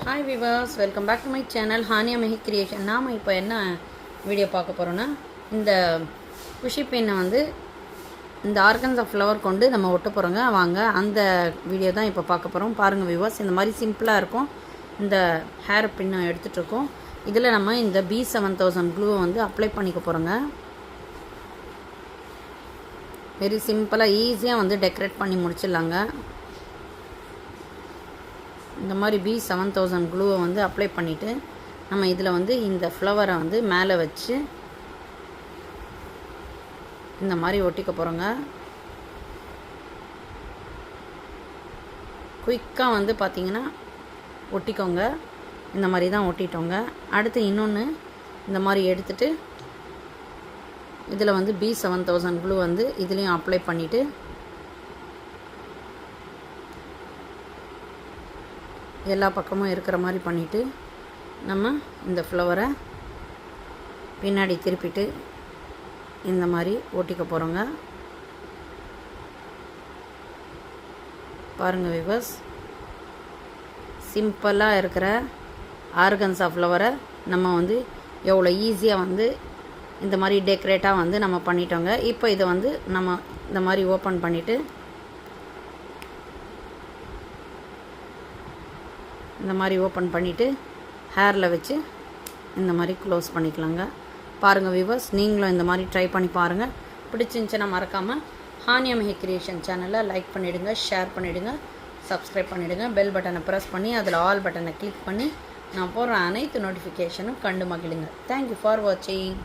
Hi viewers, welcome back to my channel Haniya Mehi creation. நாம் இப்போ என்ன வீடியோ பார்க்க போகிறோன்னா, இந்த குஷி பெண்ணை வந்து இந்த ஆர்கன்ஸா ஃப்ளவர் கொண்டு நம்ம ஒட்ட போகிறோங்க. வாங்க அந்த வீடியோ தான் இப்போ பார்க்க போகிறோம். பாருங்கள் விவர்ஸ், இந்த மாதிரி சிம்பிளாக இருக்கும். இந்த ஹேர் பின்னை எடுத்துகிட்ருக்கோம். இதில் நம்ம இந்த B7000 க்ளூவை வந்து அப்ளை பண்ணிக்க போகிறோங்க. வெரி சிம்பிளாக ஈஸியாக வந்து டெக்கரேட் பண்ணி முடிச்சிடலாங்க. இந்த மாதிரி B7000 க்ளூவை வந்து அப்ளை பண்ணிவிட்டு நம்ம இதில் வந்து இந்த ஃப்ளவரை வந்து மேலே வச்சு இந்த மாதிரி ஒட்டிக்க போகிறோங்க. குயிக்காக வந்து பார்த்திங்கன்னா ஒட்டிக்கோங்க. இந்த மாதிரி தான் ஒட்டிட்டோங்க. அடுத்து இன்னொன்று இந்த மாதிரி எடுத்துகிட்டு இதில் வந்து B7000 க்ளூ வந்து இதுலேயும் அப்ளை பண்ணிவிட்டு எல்லா பக்கமும் இருக்கிற மாதிரி பண்ணிவிட்டு நம்ம இந்த ஃப்ளவரை பின்னாடி திருப்பிட்டு இந்த மாதிரி ஒட்டிக்க போகிறோங்க. பாருங்கள் விவர்ஸ், சிம்பிளாக இருக்கிற ஆர்கன்ஸா ஃப்ளவரை நம்ம வந்து எவ்வளோ ஈஸியாக வந்து இந்த மாதிரி டெக்கரேட்டாக வந்து நம்ம பண்ணிட்டோங்க. இப்போ இதை வந்து நம்ம இந்த மாதிரி ஓப்பன் பண்ணிவிட்டு இந்த மாதிரி ஓப்பன் பண்ணிவிட்டு ஹேரில் வச்சு இந்த மாதிரி க்ளோஸ் பண்ணிக்கலாங்க. பாருங்கள் வியூவர்ஸ், நீங்களும் இந்த மாதிரி ட்ரை பண்ணி பாருங்கள். பிடிச்சிருந்துச்சுன்னா மறக்காமல் ஹானியா மெஹி கிரியேஷன் சேனலை லைக் பண்ணிவிடுங்க, ஷேர் பண்ணிவிடுங்க, சப்ஸ்கிரைப் பண்ணிவிடுங்க. பெல் பட்டனை ப்ரெஸ் பண்ணி அதில் ஆல் பட்டனை கிளிக் பண்ணி நான் போடுற அனைத்து நோட்டிஃபிகேஷனும் கண்டு மகிழுங்க. தேங்க்யூ ஃபார் வாட்சிங்.